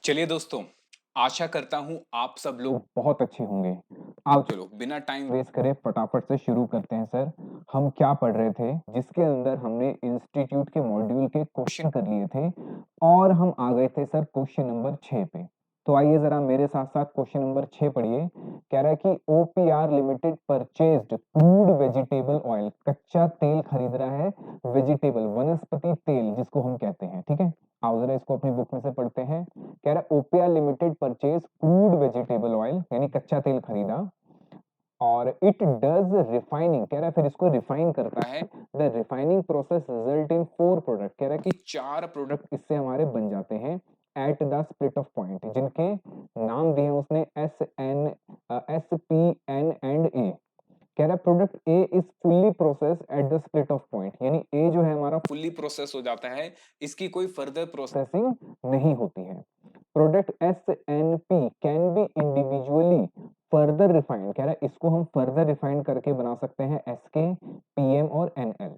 चलिए दोस्तों, आशा करता हूँ आप सब लोग बहुत अच्छे होंगे। आओ चलो बिना टाइम वेस्ट करे फटाफट से शुरू करते हैं सर। हम क्या पढ़ रहे थे जिसके अंदर हमने इंस्टीट्यूट के मॉड्यूल के क्वेश्चन कर लिए थे और हम आ गए थे सर क्वेश्चन नंबर 6 पे। तो आइए जरा मेरे साथ-साथ क्वेश्चन नंबर 6 पढ़िए। कह रहा है कि OPR limited purchased crude vegetable oil, कच्चा तेल खरीद रहा है, वेजिटेबल वनस्पति तेल जिसको हम कहते हैं, ठीक है? आओ जरा इसको अपनी बुक में से पढ़ते हैं। कह रहा है OPR limited purchase crude vegetable oil यानी कच्चा तेल खरीदा और इट डज रिफाइनिंग, कह रहा है फिर इसको रिफाइन करता है। The refining process result in 4 product, कह रहा है कि 4 प्रोडक्ट इससे हमारे बन जाते हैं at the split off point, जिनके नाम दिए हैं उसने एस पी एन एंड ए। कह रहा है product A is fully process at the split off point, यानी ए जो है हमारा फुल्ली प्रोसेस हो जाता है, इसकी कोई फर्दर प्रोसेस प्रोसेसिंग नहीं होती है। Product S N P can be individually further refined, कह रहा है इसको हम फर्दर रिफाइंड करके बना सकते हैं एस के, पीएम और NL.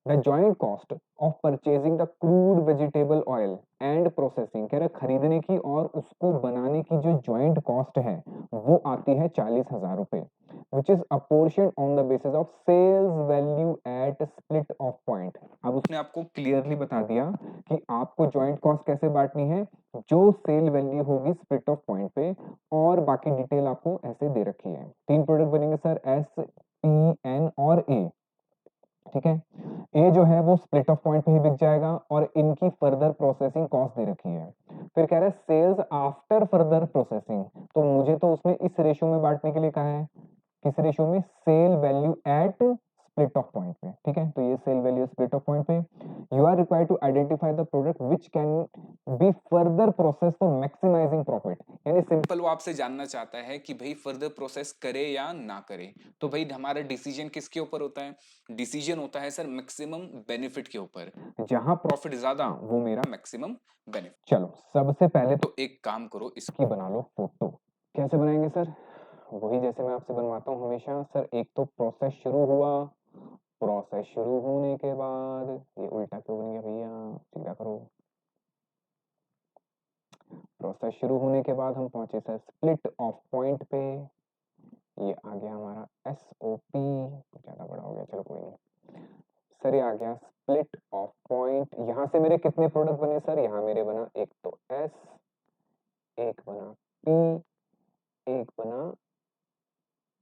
The joint cost of purchasing the crude vegetable oil and processing, कह रहा है खरीदने की और उसको बनाने की जो जॉइंट कॉस्ट है वो आती है 40,000 रुपए, which is apportion on the basis of sales value at split off point. अब उसने आपको क्लियरली बता दिया कि आपको जॉइंट कॉस्ट कैसे बांटनी है, जो सेल वैल्यू होगी स्प्लिट ऑफ पॉइंट पे, और बाकी डिटेल आपको ऐसे दे रखी है। 3 प्रोडक्ट बनेंगे सर, एस पी एन और ए, ठीक है। ए जो है वो स्प्लिट ऑफ पॉइंट पे ही बिक जाएगा और इनकी फर्दर प्रोसेसिंग कॉस्ट दे रखी है। फिर कह रहा है सेल्स आफ्टर फर्दर प्रोसेसिंग, तो मुझे तो उसने इस रेशियो में बांटने के लिए कहा है, किस रेशियो में, sale value at split off point पे, ठीक है। तो ये sale value split off point पे। You are required to identify the product which can be further process for maximising profit, यानी सिंपल वो आपसे जानना चाहता है कि भाई फर्दर प्रोसेस करे या ना करे। तो भाई हमारा डिसीजन किसके ऊपर होता है? डिसीजन होता है सर मैक्सिमम बेनिफिट के ऊपर। जहां प्रॉफिट ज्यादा, वो मेरा। Maximum benefit. चलो सबसे पहले तो तो एक काम करो, इस इसकी बना लो फोटो। कैसे बनाएंगे सर? वही जैसे मैं आपसे बनवाता हूँ हमेशा सर। एक तो प्रोसेस शुरू हुआ, प्रोसेस शुरू होने के बाद, ये उल्टा क्यों बन गया भैया, सीधा करो। प्रोसेस शुरू होने के बाद हम पहुंचे सर स्प्लिट ऑफ पॉइंट पे, ये आ गया हमारा एस ओ पी, ज्यादा बड़ा हो गया, चलो कोई नहीं सर। ये आ गया स्प्लिट ऑफ पॉइंट। यहाँ से मेरे कितने प्रोडक्ट बने सर? यहाँ मेरे बना एक तो एस, एक बना पी, एक बना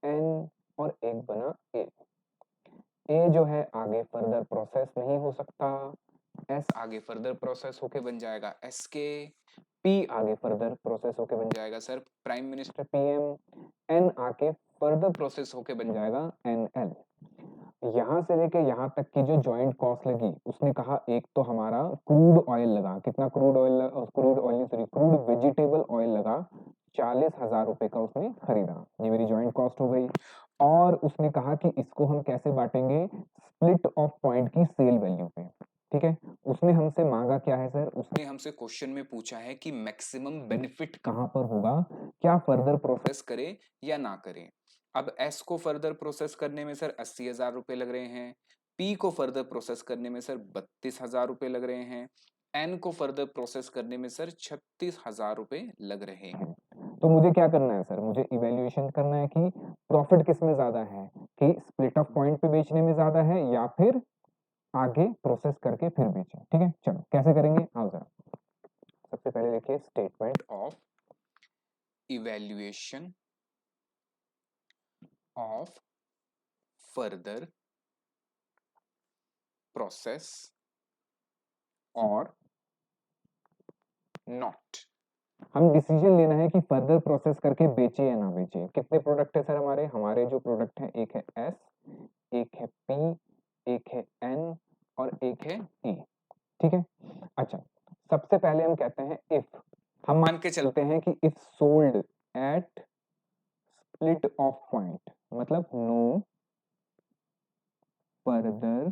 एन और एक बना ए। ए जो है आगे फर्दर प्रोसेस नहीं हो सकता, एस आगे फर्दर प्रोसेस होके बन जाएगा एस के, पी आगे फर्दर प्रोसेस होके बन जाएगा sir prime minister PM, N आके फर्दर प्रोसेस होके बन जाएगा एनएल। यहाँ से लेके यहाँ तक की जो जॉइंट कॉस्ट लगी, उसने कहा एक तो हमारा क्रूड ऑयल लगा, कितना क्रूड ऑयल, क्रूड ऑयल नहीं सॉरी क्रूड वेजिटेबल ऑयल लगा, 40,000 रुपए का उसने खरीदा, ये मेरी जॉइंट कॉस्ट हो गई। और उसने कहा कि इसको हम कैसे बांटेंगे, स्प्लिट ऑफ पॉइंट की सेल वैल्यू पे, ठीक है। उसने हमसे मांगा क्या है सर? उसने हमसे क्वेश्चन में पूछा है कि मैक्सिमम बेनिफिट कहां पर होगा, क्या फर्दर प्रोसेस प्रोसेस करे या ना करे। अब एस को फर्दर प्रोसेस करने में सर 80,000 रुपए लग रहे हैं, पी को फर्दर प्रोसेस करने में सर 32,000 रुपए लग रहे हैं, एन को फर्दर प्रोसेस करने में सर 36,000 रुपए लग रहे हैं। तो मुझे क्या करना है सर? मुझे इवेल्युएशन करना है कि प्रॉफिट किस में ज्यादा है, कि स्प्लिट ऑफ पॉइंट पे बेचने में ज्यादा है या फिर आगे प्रोसेस करके फिर बेचें, ठीक है। चलो कैसे करेंगे, आओ जरा। सबसे पहले देखिए statement of evaluation of further process और नॉट। हम डिसीजन लेना है कि फर्दर प्रोसेस करके बेचे या ना बेचे। कितने प्रोडक्ट है सर हमारे? हमारे जो प्रोडक्ट है, एक है एस, एक है पी, एक है एन और एक है ई, ठीक है। अच्छा, सबसे पहले हम कहते हैं इफ, हम मान के चलते हैं कि if sold at split off point, मतलब नो फर्दर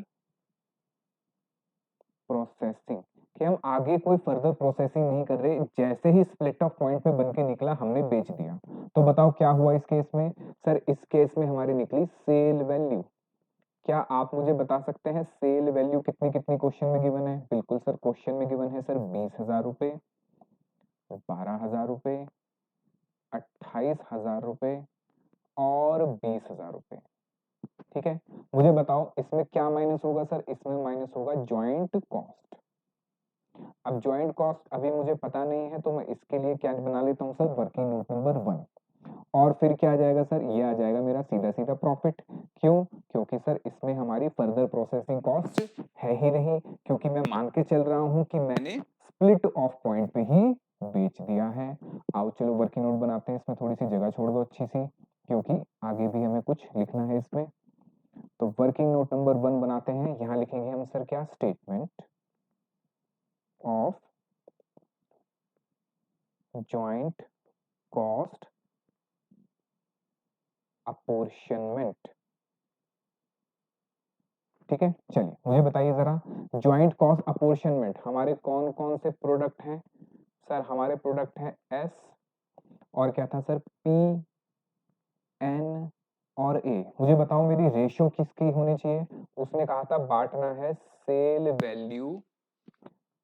प्रोसेसिंग, कि हम आगे कोई फर्दर प्रोसेसिंग नहीं कर रहे, जैसे ही स्प्लिट ऑफ पॉइंट पे बन के निकला हमने बेच दिया। तो बताओ क्या हुआ इस केस में सर? इस केस में हमारी निकली सेल वैल्यू। क्या आप मुझे बता सकते हैं सेल वैल्यू कितनी कितनी क्वेश्चन में गिवन है? बिल्कुल सर, क्वेश्चन में गिवन है सर 20,000 रुपए। 12,000 रुपये, 28,000 रुपये और 20,000 रुपये। ठीक है, मुझे बताओ इसमें क्या माइनस होगा सर? इसमें माइनस होगा जॉइंट कॉस्ट। अब जॉइंट कॉस्ट अभी मुझे पता नहीं है, तो मैं इसके लिए क्या बना लेता हूँ सर? Working note number 1। और फिर क्या आ जाएगा सर? ये आ जाएगा मेरा सीधा सीधा प्रॉफिट। क्यों? क्योंकि सर इसमें हमारी फर्दर प्रोसेसिंग कॉस्ट है ही नहीं, क्योंकि मैं मान के चल रहा हूं कि मैंने स्प्लिट ऑफ पॉइंट पे ही बेच दिया है। आओ चलो वर्किंग नोट बनाते हैं, इसमें थोड़ी सी जगह छोड़ दो अच्छी सी, क्योंकि आगे भी हमें कुछ लिखना है इसमें। तो वर्किंग नोट नंबर 1 बनाते हैं। यहां लिखेंगे हम सर क्या? Statement of joint cost apportionment. ठीक है, चलिए मुझे बताइए जरा, ज्वाइंट कॉस्ट अपोर्शनमेंट हमारे कौन कौन से प्रोडक्ट हैं? सर हमारे प्रोडक्ट हैं एस और क्या था सर? पी, एन और ए। मुझे बताओ मेरी रेशियो किसकी होनी चाहिए? उसने कहा था बांटना है sale value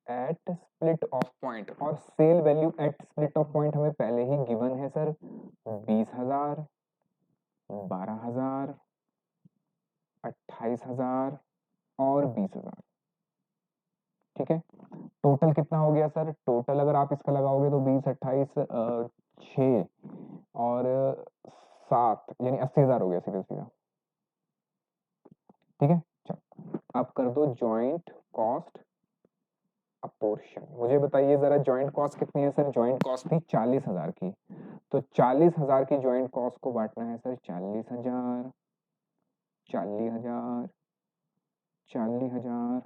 at split off point, और sale value at split off point हमें पहले ही गिवन है सर, 20,000, 12,000, 28,000 और 20,000। ठीक है, टोटल कितना हो गया सर? टोटल अगर आप इसका लगाओगे तो 20, 28, 6 और 7 यानी 80,000 हो गया सीधा सीधा। ठीक है, चलो अब कर दो जॉइंट कॉस्ट अपोर्शन। मुझे बताइए जरा जॉइंट कॉस्ट कितनी है सर? जॉइंट कॉस्ट थी 40,000 की, तो 40,000 की जॉइंट कॉस्ट को बांटना है sir 40,000, 40,000, 40,000,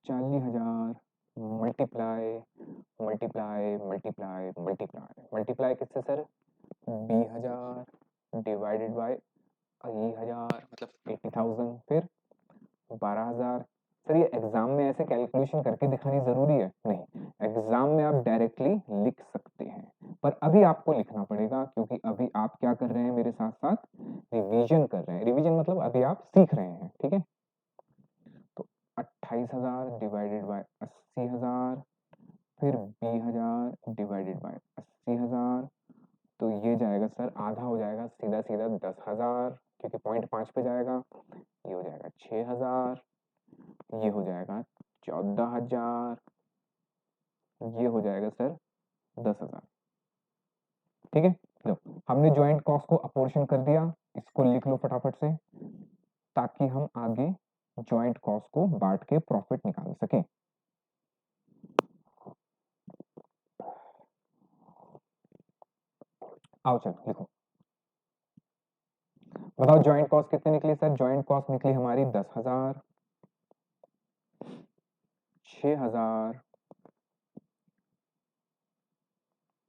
40,000 multiply multiply multiply multiply multiply किससे सर? 20,000 डिवाइडेड बाय 80,000 मतलब 80,000, फिर 12,000। सर ये एग्जाम में ऐसे कैलकुलेशन करके दिखानी जरूरी है? नहीं, एग्जाम में आप डायरेक्टली लिख सकते हैं, पर अभी आपको लिखना पड़ेगा, क्योंकि अभी आप क्या कर रहे हैं मेरे साथ साथ? रिवीजन कर रहे हैं। रिवीजन मतलब अभी आप सीख रहे हैं। ठीक है, तो 28,000 डिवाइडेड बाय 80,000, फिर 20,000 डिवाइडेड बाय 80,000, तो ये जाएगा सर आधा हो जाएगा सीधा सीधा 10,000, क्योंकि 0.5 पे जाएगा। ये हो जाएगा 6,000, ये हो जाएगा 14,000, ये हो जाएगा सर 10,000। ठीक है, लो हमने ज्वाइंट कॉस्ट को अपोर्शन कर दिया, इसको लिख लो फटाफट से, ताकि हम आगे ज्वाइंट कॉस्ट को बांट के प्रॉफिट निकाल सके। आओ चलो लिखो, बताओ ज्वाइंट कॉस्ट कितनी निकली सर? ज्वाइंट कॉस्ट निकली हमारी 10,000, 6,000,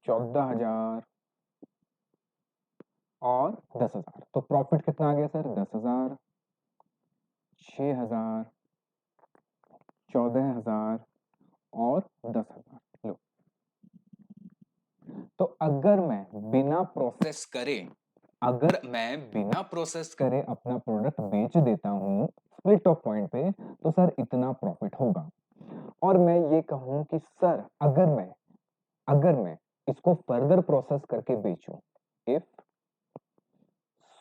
14,000 और 10,000। तो प्रॉफिट कितना आ गया सर? 10,000, 6,000, 14,000 और 10,000। लो, तो अगर मैं बिना प्रोसेस करे, अगर मैं बिना प्रोसेस करे अपना प्रोडक्ट बेच देता हूं स्प्लिट ऑफ पॉइंट पे, तो सर इतना प्रॉफिट होगा। और मैं ये कहूं कि सर अगर मैं इसको फर्दर प्रोसेस करके बेचूं, if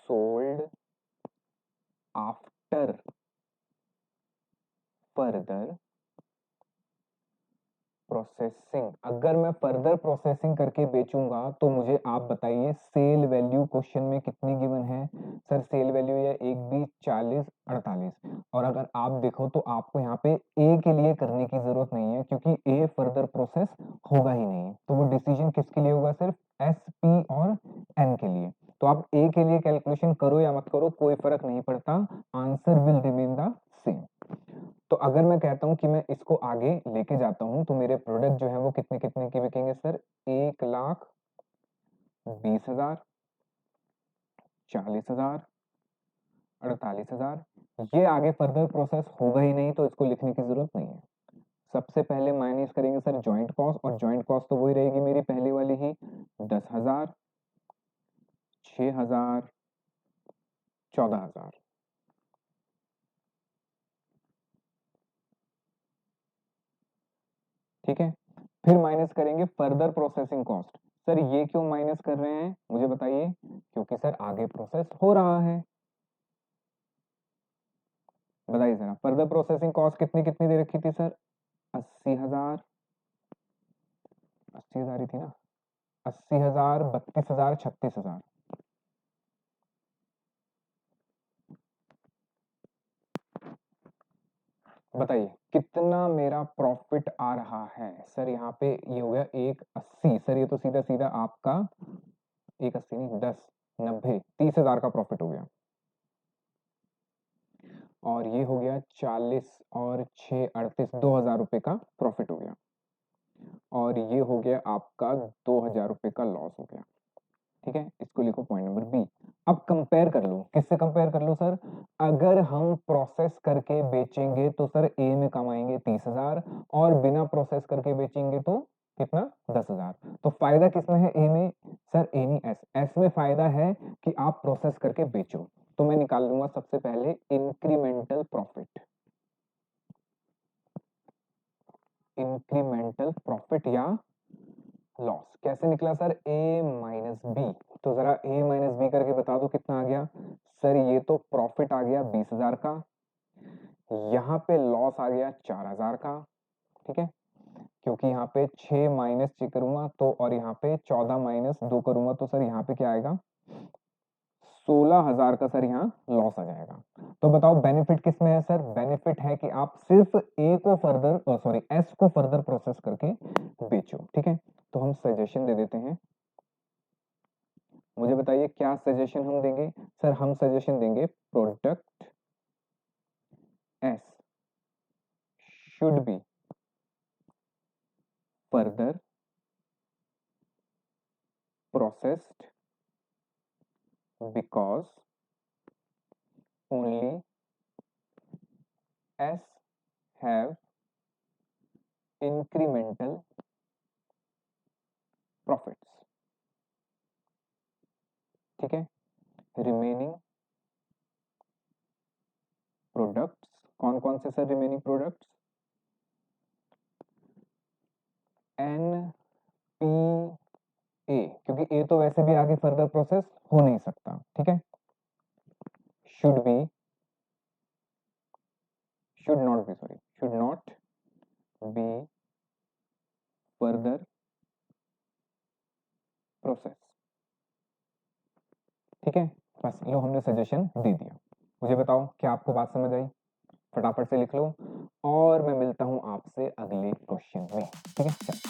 sold after further processing, अगर मैं फर्दर प्रोसेसिंग करके बेचूंगा, तो मुझे आप बताइए सेल वैल्यू क्वेश्चन में कितनी गिवन है? सर सेल वैल्यू है 1 20 40 48, और अगर आप देखो तो आपको यहाँ पे ए के लिए करने की जरूरत नहीं है, क्योंकि ए फर्दर प्रोसेस होगा ही नहीं, तो वो डिसीजन किसके लिए होगा? सिर्फ एस, पी और एन के लिए। तो आप ए के लिए कैलकुलेशन करो या मत करो, कोई फर्क नहीं पड़ता, answer will remain the same. तो अगर मैं कहता हूं कि मैं इसको आगे लेके जाता हूं, तो मेरे प्रोडक्ट जो है वो कितने कितने के बिकेंगे सर? 1,20,000, 40,000, 48,000। ये आगे फर्दर प्रोसेस होगा ही नहीं, तो इसको लिखने की जरूरत नहीं है। सबसे पहले माइनस करेंगे सर जॉइंट कॉस्ट, और जॉइंट कॉस्ट तो वही रहेगी मेरी पहले वाली ही, 10,000, 6,000, 14,000। ठीक है, फिर माइनस करेंगे फर्दर प्रोसेसिंग कॉस्ट। सर ये क्यों माइनस कर रहे हैं मुझे बताइए? क्योंकि सर आगे प्रोसेस हो रहा है। बताइए सर, फर्दर प्रोसेसिंग कॉस्ट कितनी कितनी दे रखी थी सर? 80,000, 80,000 ही थी ना? 80,000, 32,000, 36,000। बताइए कितना मेरा प्रॉफिट आ रहा है? सर यहाँ पे ये हो गया 180। सर ये तो सीधा सीधा आपका 180 नहीं, 10, 90, 30,000 का प्रॉफिट हो गया। और ये हो गया 40 और 6 38, 2,000 रुपए का प्रॉफिट हो गया। और ये हो गया आपका 2,000 रुपए का लॉस हो गया। ठीक है, इसको लिखो पॉइंट नंबर बी। अब कंपेयर कर लो, किससे कंपेयर कर लो सर? अगर हम प्रोसेस करके बेचेंगे तो सर ए में कमाएंगे 30,000, और बिना प्रोसेस करके बेचेंगे तो कितना? 10,000। तो फायदा किसमें है? ए में। सर ए नहीं, एस। एस में फायदा है कि आप प्रोसेस करके बेचो। तो मैं निकाल लूंगा सबसे पहले इंक्रीमेंटल प्रॉफिट। इंक्रीमेंटल प्रॉफिट या लॉस कैसे निकला सर? ए माइनस बी। तो जरा ए माइनस बी करके बता दो कितना आ गया? सर ये तो प्रॉफिट आ गया 20,000 का, यहाँ पे लॉस आ गया 4,000 का। ठीक है, क्योंकि यहाँ पे 6 माइनस 6 करूंगा तो, और यहाँ पे 14 माइनस 2 करूंगा तो सर यहाँ पे क्या आएगा? 16,000 का सर यहाँ लॉस आ जाएगा। तो बताओ बेनिफिट किस में है सर? बेनिफिट है कि आप सिर्फ ए को फर्दर, सॉरी एस को फर्दर प्रोसेस करके बेचो। ठीक है, तो हम सजेशन दे देते हैं। मुझे बताइए क्या सजेशन हम देंगे? सर हम सजेशन देंगे product S should be further processed because only S have incremental profits. ठीक है, रिमेनिंग प्रोडक्ट्स कौन कौन से sir? Remaining products N P A, क्योंकि ए तो वैसे भी आगे फर्दर प्रोसेस हो नहीं सकता। ठीक है, should be, should not be, sorry should not be further process. ठीक है, बस लो हमने सजेशन दे दिया। मुझे बताओ क्या आपको बात समझ आई? फटाफट से लिख लो, और मैं मिलता हूं आपसे अगले क्वेश्चन में। ठीक है।